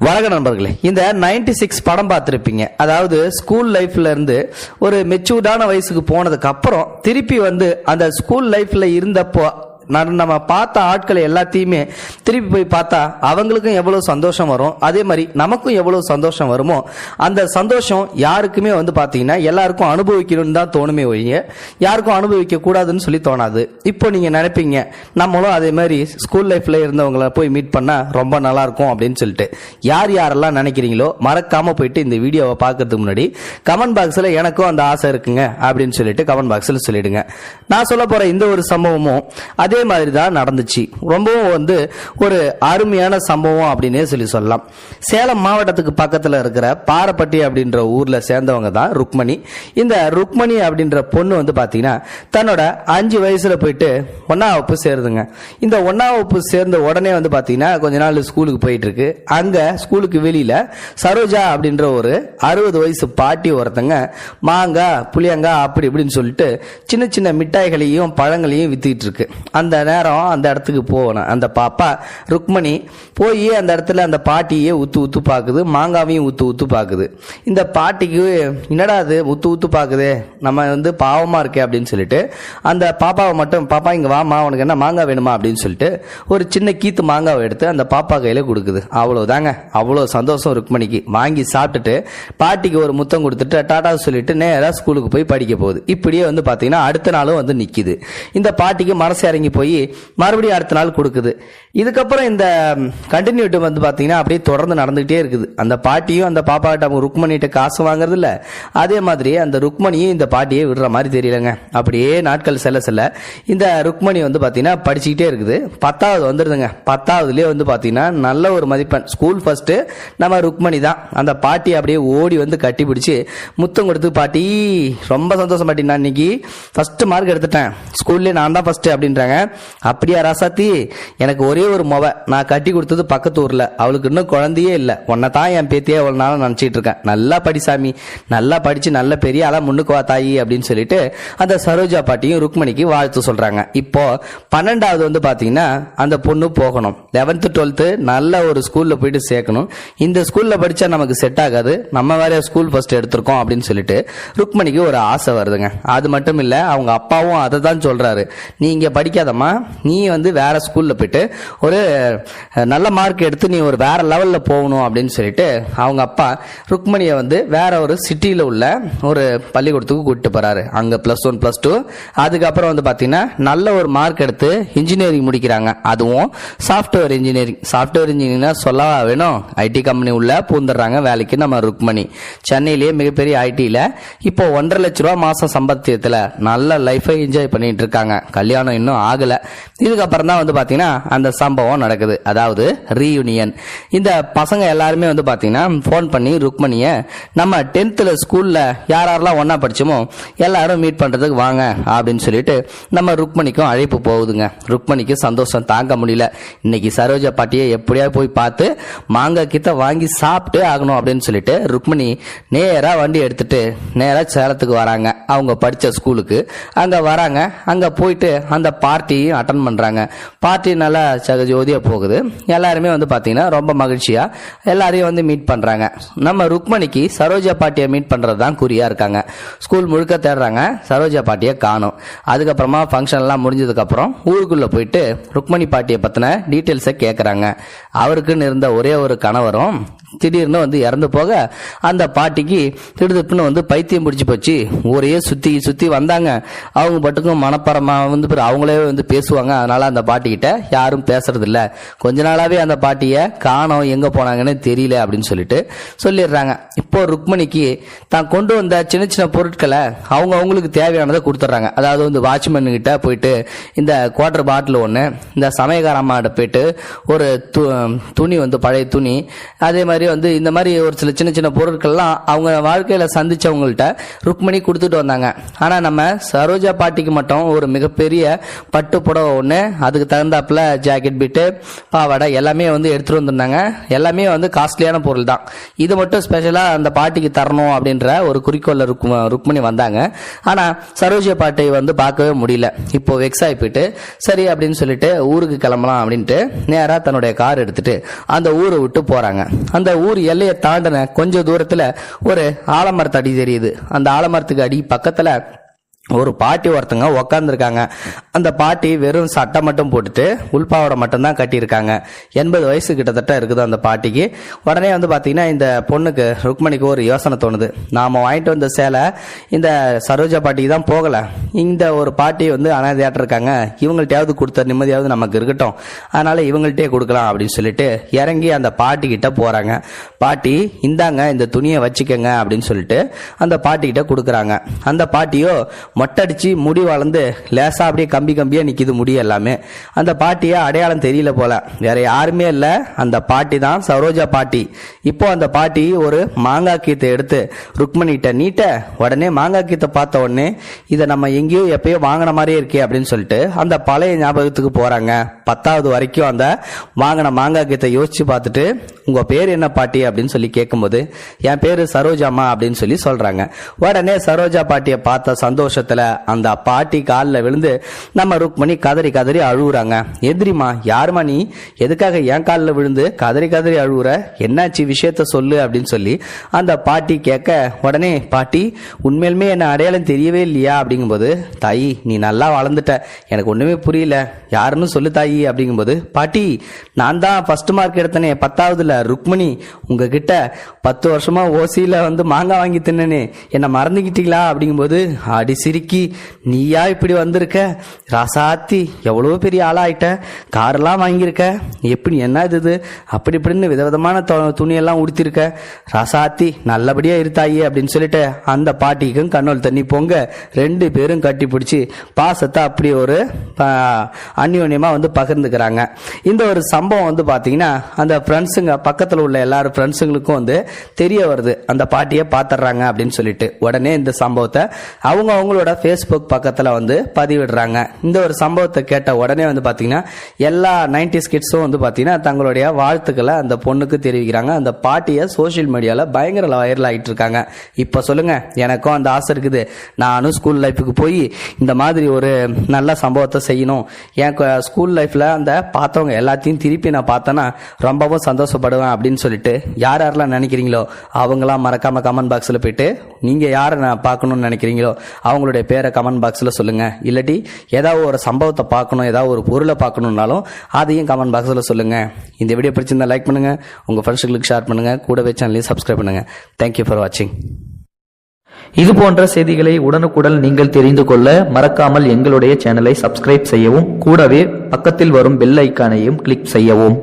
வணக்கம் நண்பர்களே, இந்த 96 படம் பார்த்துருப்பீங்க. அதாவது ஸ்கூல் லைஃப்ல இருந்து ஒரு மெச்சூர்டான வயசுக்கு போனதுக்கு அப்புறம் திருப்பி வந்து அந்த ஸ்கூல் லைஃப்ல இருந்தப்போ நம்ம பார்த்த ஆட்களை எல்லாத்தையுமே திருப்பி போய் பார்த்தா அவங்களுக்கும் எவ்வளவு சந்தோஷம் வரும், அதே மாதிரி நமக்கும் எவ்வளவு சந்தோஷம் வருமோ அந்த சந்தோஷம் யாருக்குமே வந்து பார்த்தீங்கன்னா எல்லாருக்கும் அனுபவிக்கணும்னு தான் தோணுமே ஒழிய யாருக்கும் அனுபவிக்க கூடாதுன்னு சொல்லி தோணாது. இப்போ நீங்க நினைப்பீங்க நம்மளும் அதே மாதிரி ஸ்கூல் லைஃப்ல இருந்தவங்களை போய் மீட் பண்ணா ரொம்ப நல்லா இருக்கும் அப்படின்னு சொல்லிட்டு. யார் யாரெல்லாம் நினைக்கிறீங்களோ மறக்காம போயிட்டு இந்த வீடியோவை பார்க்கறதுக்கு முன்னாடி கமெண்ட் பாக்ஸ்ல எனக்கும் அந்த ஆசை இருக்குங்க அப்படின்னு சொல்லிட்டு கமெண்ட் பாக்ஸ்ல சொல்லிடுங்க. நான் சொல்ல போற இந்த ஒரு சம்பவமும் அதே மாதிரி தான் நடந்துச்சு. ரொம்பவும் வந்து ஒரு அருமையான சம்பவம் அப்படின்னே சொல்லலாம். சேலம் மாவட்டத்துக்கு பக்கத்துல இருக்கிற பாரப்பட்டி அப்படின்ற ஊர்ல சேர்ந்தவங்க தான் ருக்மணி. இந்த ருக்மணி அப்படின்ற பொண்ணு வந்து பாத்தீங்கன்னா தன்னோட 5 வயசுல போயிட்டு 1ஆம் வகுப்பு சேருதுங்க. இந்த 1ஆம் வகுப்பு சேர்ந்த உடனே வந்து பாத்தீங்கன்னா கொஞ்ச நாள் ஸ்கூலுக்கு போயிட்டு இருக்கு. அங்க ஸ்கூலுக்கு வெளியில சரோஜா அப்படின்ற ஒரு 60 வயசு பாட்டி ஒருத்தங்க மாங்காய் புளியங்காய் அப்படி இப்படின்னு சொல்லிட்டு சின்ன சின்ன மிட்டாய்களையும் பழங்களையும் வித்துக்கிட்டு இருக்கு. அந்த நேரம் அந்த இடத்துக்கு போகணும். அந்த பாப்பா ருக்மணி போய் அந்த இடத்துல அந்த பாட்டியே ஊத்து பாக்குது, மாங்காவையும் ஊத்து பாக்குது. இந்த பாட்டிக்கு என்னடா அது ஊத்து பாக்குது, நம்ம வந்து பாவமா இருக்கே அப்படின்னு சொல்லிட்டு அந்த பாப்பாவை மட்டும், பாப்பா இங்க வாமா உனக்கு என்ன மாங்காய் வேணுமா அப்படின்னு சொல்லிட்டு ஒரு சின்ன கீத்து மாங்காவை எடுத்து அந்த பாப்பா கையில கொடுக்குது. அவ்வளவுதாங்க, அவ்வளவு சந்தோஷம் ருக்மணிக்கு. வாங்கி சாப்பிட்டுட்டு பாட்டிக்கு ஒரு முத்தம் கொடுத்துட்டு டாடா சொல்லிட்டு நேரா ஸ்கூலுக்கு போய் படிக்க போகுது. இப்படியே வந்து பாத்தீங்கன்னா அடுத்த நாளும் வந்து நிக்குது. இந்த பாட்டிக்கு மனசு இறங்கி போய் மறுபடியும் அடுத்த நாள் கொடுக்குது. இதுக்கப்புறம் இந்த கண்டினியூட்டி வந்து பாத்தீங்கன்னா அப்படியே தொடர்ந்து நடந்துகிட்டே இருக்குது. அந்த பாட்டியும் அந்த பாப்பா கிட்ட ருக்மணிகிட்ட காசு வாங்குறது இல்ல, அதே மாதிரி அந்த ருக்மணியும் இந்த பாட்டியை விடுற மாதிரி தெரியலங்க. அப்படியே நாட்கள் செல்ல இந்த ருக்மணி வந்து பாத்தீங்கன்னா படிச்சுக்கிட்டே இருக்குது. 10வது வந்துருதுங்க. 10வதுலயே வந்து பாத்தீங்கன்னா நல்ல ஒரு மதிப்பெண், ஸ்கூல் ஃபர்ஸ்ட் நம்ம ருக்மணி தான். அந்த பாட்டி அப்படியே ஓடி வந்து கட்டி பிடிச்சு முத்தம் கொடுத்து, பாட்டி ரொம்ப சந்தோஷம் பாட்டி, நான் இன்னைக்கு ஃபர்ஸ்ட் மார்க் எடுத்துட்டேன், ஸ்கூல்ல நான் தான் ஃபர்ஸ்ட் அப்படின்றாங்க. அப்படியா ராசாத்தி, எனக்கு ஒரே ஒரு மொவ, நான் கட்டி கொடுத்தது பக்கத்து ஊர்ல, அவளுக்கு இன்னும் குழந்தையே இல்ல, உன்னை தான் என் பேத்தியே அவ்வளவு நாளும் நினைச்சிட்டு இருக்கேன், நல்லா படி சாமி, நல்லா படிச்சு நல்ல பெரிய ஆளா முன்னுக்கு வா தாயி அப்படின்னு சொல்லிட்டு அந்த சரோஜா பாட்டியும் ருக்மணிக்கு வாழ்த்து சொல்றாங்க. இப்போ 12வது வந்து பாத்தீங்கன்னா அந்த பொண்ணு போகணும். 11th 12th நல்ல ஒரு ஸ்கூல்ல போயிட்டு சேர்க்கணும். இந்த ஸ்கூல்ல படிச்சா நமக்கு செட் ஆகாது, நம்ம வேற ஸ்கூல் ஃபர்ஸ்ட் எடுத்திருக்கோம் அப்படின்னு சொல்லிட்டு ருக்மணிக்கு ஒரு ஆசை வருதுங்க. அது மட்டும் இல்ல, அவங்க அப்பாவும் அதை தான் சொல்றாரு, நீ இங்க படிக்காதம்மா, நீ வந்து வேற ஸ்கூல்ல போயிட்டு ஒரு நல்ல மார்க் எடுத்து நீ ஒரு வேற லெவல்ல போகணும் அப்படின்னு சொல்லிட்டு அவங்க அப்பா ருக்மணியை வந்து வேற ஒரு சிட்டியில உள்ள ஒரு பள்ளிக்கூடத்துக்கு கூட்டிட்டு போறாரு. அங்க +1 +2 அதுக்கப்புறம் வந்து பாத்தீங்கன்னா நல்ல ஒரு மார்க் எடுத்து இன்ஜினியரிங் முடிக்கிறாங்க. அதுவும் சாஃப்ட்வேர் இன்ஜினியரிங். சாஃப்ட்வேர் இன்ஜினியரிங்னா சொல்லவா வேணும், ஐடி கம்பெனி உள்ள பூந்துடுறாங்க வேலைக்கு நம்ம ருக்மணி. சென்னையிலேயே மிகப்பெரிய ஐடியில இப்போ 1.5 லட்ச ரூபா மாசம் சம்பாத்தியத்துல நல்ல லைஃபை என்ஜாய் பண்ணிட்டு இருக்காங்க. கல்யாணம் இன்னும் ஆகல. இதுக்கப்புறம் தான் வந்து பாத்தீங்கன்னா அந்த சம்பவம் நடக்குது, அதாவது ரீயூனியன். இந்த பசங்க எல்லாருமே வந்து பாத்தீங்கன்னா போன் பண்ணி ருக்மணிய நம்ம 10th ஸ்கூல்ல யாரெல்லாம் ஒன்னா படிச்சோமோ எல்லாரும் மீட் பண்றதுக்கு வாங்க அப்படின்னு சொல்லிட்டு நம்ம ருக்மணிக்கும் அழைப்பு போகுதுங்க. ருக்மணிக்கு சந்தோஷம் தாங்க முடியல. இன்னைக்கு சரோஜா பாட்டியை எப்படியா போய் பார்த்து மாங்காய் கிட்ட வாங்கி சாப்பிட்டு ஆகணும் அப்படின்னு சொல்லிட்டு ருக்மணி நேரா வண்டி எடுத்துட்டு நேரா சேலத்துக்கு வராங்க. அவங்க படிச்ச ஸ்கூலுக்கு அங்க வராங்க. அங்க போயிட்டு அந்த பார்ட்டியும் அட்டன் பண்றாங்க. பார்ட்டி நல்லா ஜோதியா போகுது. எல்லாருமே வந்து பாத்தீங்கன்னா ரொம்ப மகிழ்ச்சியா எல்லாரையும் வந்து மீட் பண்றாங்க. நம்ம ருக்மணிக்கு சரோஜா பாட்டியை மீட் பண்றது தான் குறியா இருக்காங்க. ஸ்கூல் முழுக்க தேடுறாங்க, சரோஜா பாட்டியை காணும். அதுக்கப்புறமா ஃபங்க்ஷன் எல்லாம் முடிஞ்சதுக்கு அப்புறம் ஊருக்குள்ள போயிட்டு ருக்மணி பாட்டியை பத்தின டீட்டெயில்ஸை கேட்கறாங்க. அவருக்குன்னு இருந்த ஒரே ஒரு கணவரும் திடீர்னு வந்து இறந்து போக அந்த பாட்டிக்கு திடுதுப்புன்னு வந்து பைத்தியம் பிடிச்சி போச்சு. ஊரையே சுத்தி வந்தாங்க. அவங்க பட்டுக்கும் மனப்பரமா வந்து அவங்களே வந்து பேசுவாங்க. அதனால அந்த பாட்டி கிட்ட யாரும் பேசுறது இல்ல. கொஞ்ச நாளாவே அந்த பாட்டிய காணோம், எங்க போனாங்கன்னு தெரியல அப்படின்னு சொல்லிட்டு சொல்லிடுறாங்க. இப்போ ருக்மணிக்கு தான் கொண்டு வந்த சின்ன சின்ன பொருட்களை அவங்களுக்கு தேவையானதை கொடுத்துட்றாங்க. அதாவது வந்து வாட்ச்மேன் கிட்ட போயிட்டு இந்த குவார்டர் பாட்டில் ஒன்று, இந்த சமயக்காரம்மாட்ட போயிட்டு ஒரு துணி வந்து பழைய துணி, அதே மாதிரி மாதிரி வந்து இந்த மாதிரி ஒரு சில சின்ன சின்ன பொருட்கள்லாம் அவங்க வாழ்க்கையில சந்திச்சவங்கள்ட்ட ருக்மணி கொடுத்துட்டு வந்தாங்க. ஆனா நம்ம சரோஜா பாட்டிக்கு மட்டும் ஒரு மிகப்பெரிய பட்டு புடவை ஒண்ணு, அதுக்கு தகுந்தாப்புல ஜாக்கெட் பிட்டு, பாவாடை எல்லாமே வந்து எடுத்துட்டு வந்திருந்தாங்க. எல்லாமே வந்து காஸ்ட்லியான பொருள் தான். இது மட்டும் ஸ்பெஷலா அந்த பாட்டிக்கு தரணும் அப்படின்ற ஒரு குறிக்கோள்ல ருக்மணி வந்தாங்க. ஆனா சரோஜா பாட்டை வந்து பார்க்கவே முடியல. இப்போ வெக்ஸ் ஆகி போயிட்டு சரி அப்படின்னு சொல்லிட்டு ஊருக்கு கிளம்பலாம் அப்படின்ட்டு நேரா தன்னுடைய கார் எடுத்துட்டு அந்த ஊரை விட்டு போறாங்க. அந்த ஊர் எல்லையை தாண்டின கொஞ்ச தூரத்துல ஒரு ஆலமரத்து அடி தெரியுது. அந்த ஆலமரத்துக்கு அடி பக்கத்துல ஒரு பாட்டி ஒருத்தங்க உக்காந்துருக்காங்க. அந்த பாட்டி வெறும் சட்டை மட்டும் போட்டுட்டு உள்பாவோட மட்டும்தான் கட்டியிருக்காங்க. 80 வயசு கிட்டத்தட்ட இருக்குது அந்த பாட்டிக்கு. உடனே வந்து பாத்தீங்கன்னா இந்த பொண்ணுக்கு ருக்மணிக்கு ஒரு யோசனை தோணுது. நாம வாங்கிட்டு வந்த சேலை இந்த சரோஜா பாட்டிக்கு தான் போகல, இந்த ஒரு பாட்டி வந்து அனாதையாட்டு இருக்காங்க, இவங்கள்ட்டையாவது கொடுத்த நிம்மதியாவது நமக்கு இருக்கட்டும், அதனால இவங்கள்ட்டே கொடுக்கலாம் அப்படின்னு சொல்லிட்டு இறங்கி அந்த பாட்டி கிட்ட போறாங்க. பாட்டி இந்தாங்க இந்த துணியை வச்சுக்கங்க அப்படின்னு சொல்லிட்டு அந்த பாட்டி கிட்ட கொடுக்குறாங்க. அந்த பாட்டியோ மொட்டடிச்சு முடி வளர்ந்து லேசா அப்படியே கம்பியா நிக்குது முடி எல்லாமே. அந்த பாட்டிய அடையாளம் தெரியல போல, வேற யாருமே இல்ல, அந்த பாட்டி தான் சரோஜா பாட்டி. இப்போ அந்த பாட்டி ஒரு மாங்காய் கீத்தை எடுத்து ருக்மணிகிட்ட நீட்ட, உடனே மாங்காய் கீத்தை பார்த்த உடனே இதை நம்ம எங்கேயோ எப்பயோ வாங்கின மாதிரியே இருக்கே அப்படின்னு சொல்லிட்டு அந்த பழைய ஞாபகத்துக்கு போறாங்க. 10வது வரைக்கும் அந்த வாங்கின மாங்காய் கீத்தை யோசிச்சு பார்த்துட்டு உங்க பேர் என்ன பாட்டி அப்படின்னு சொல்லி கேட்கும்போது என் பேரு சரோஜாமா அப்படின்னு சொல்லி சொல்றாங்க. உடனே சரோஜா பாட்டியை பார்த்த சந்தோஷத்துல அந்த பாட்டி காலில் விழுந்து நம்ம ருக்மணி கதறி கதறி அழுகுறாங்க. எதிரிமா யாருமா நீ, எதுக்காக என் காலில் விழுந்து கதறி கதறி அழுகுற, என்னாச்சு விஷயத்த சொல்லு அப்படின்னு சொல்லி அந்த பாட்டி கேட்க, உடனே பாட்டி உண்மையிலுமே என்ன அடையாளம் தெரியவே இல்லையா அப்படிங்கும்போது, தாயி நீ நல்லா வளர்ந்துட்ட, எனக்கு ஒண்ணுமே புரியல, யாருன்னு சொல்லு தாயி அப்படிங்கும்போது, பாட்டி நான் தான் ஃபர்ஸ்ட் மார்க் எடுத்தனே 10வதுல ருக்மணி, உங்ககிட்ட 10 வருஷமா ஓசியில வந்து மாங்காய் வாங்கி தின்னனே, என்ன மறந்துக்கிட்டீங்களா அப்படிங்கும்போது, அடி சிரிக்கி நீயா இப்படி வந்திருக்க ராசாத்தி, எவ்வளவு பெரிய ஆளாயிட்ட, காரெல்லாம் வாங்கியிருக்க, எப்படி என்ன இது அப்படி இப்படின்னு விதவிதமான துணியெல்லாம் உடுத்திருக்க, ராசாத்தி நல்லபடியா இருத்தாயி அப்படின்னு சொல்லிட்டு அந்த பாட்டிக்கும் கண்ணோல் தண்ணி பொங்க 2 பேரும் கட்டி பிடிச்சி பாசத்தை அப்படி ஒரு அந்யோன்யமா வந்து பகிர்ந்துக்கிறாங்க. இந்த ஒரு சம்பவம் வந்து பாத்தீங்கன்னா அந்த ஃப்ரெண்ட்ஸுங்க பக்கத்துல உள்ள எல்லாரும் ஃப்ரெண்ட்ஸுங்களுக்கும் வந்து தெரிய வருது, அந்த பாட்டியை பாத்துறாங்க அப்படின்னு சொல்லிட்டு. உடனே இந்த சம்பவத்தை அவங்களோட ஃபேஸ்புக் பக்கத்துல வந்து பதிவிடுறாங்க. இந்த ஒரு சம்பவத்தை கேட்ட உடனே வந்து பாத்தீங்கன்னா எல்லா 90s கிட்ஸும் வந்து பாத்தீங்கன்னா தங்களுடைய வாழ்த்துக்களை அந்த பொண்ணுக்கு தெரிவிக்கிறாங்க. அந்த பாட்டியை சோசியல் மீடியால பயங்கர வைரல் ஆகிட்டு இருக்காங்க. இப்ப சொல்லுங்க, எனக்கும் அந்த ஆசை இருக்குது, நானும் ஸ்கூல் லைஃபுக்கு போய் இந்த மாதிரி ஒரு நல்ல சம்பவத்தை செய்யணும், என் ஸ்கூல் லைஃப்ல அந்த பார்த்தவங்க எல்லாத்தையும் திருப்பி நான் பார்த்தேன்னா ரொம்பவும் சந்தோஷப்படுவேன் அப்படின்னு சொல்லிட்டு யாரெல்லாம் நினைக்கிறீங்களோ அவங்களாம் மறக்காம கமெண்ட் பாக்ஸ்ல போயிட்டு நீங்க யாரை நான் பார்க்கணும்னு நினைக்கிறீங்களோ அவங்களுடைய பேரை கமெண்ட் பாக்ஸ்ல சொல்லுங்க. இல்லாட்டி ஏதாவது ஒரு சம்பவத்தை பார்க்கணும், ஏதாவது ஒரு பொருளை பார்க்கணும்னாலும் அதையும் கமெண்ட் பாக்ஸ்ல சொல்லுங்க. இந்த வீடியோ பிடிச்சிருந்தா லைக் பண்ணுங்க, உங்க ஃப்ரெண்ட்ஸுங்களுக்கு ஷேர் பண்ணுங்க, கூடவே சேனலையும் சப்ஸ்கிரைப் பண்ணுங்க. தேங்க்யூ ஃபார் வாட்சிங். இது போன்ற செய்திகளை உடனுக்குடன் நீங்கள் தெரிந்து கொள்ள மறக்காமல் எங்களுடைய சேனலை சப்ஸ்கிரைப் செய்யவும், கூடவே பக்கத்தில் வரும் பெல் ஐக்கானையும் கிளிக் செய்யவும்.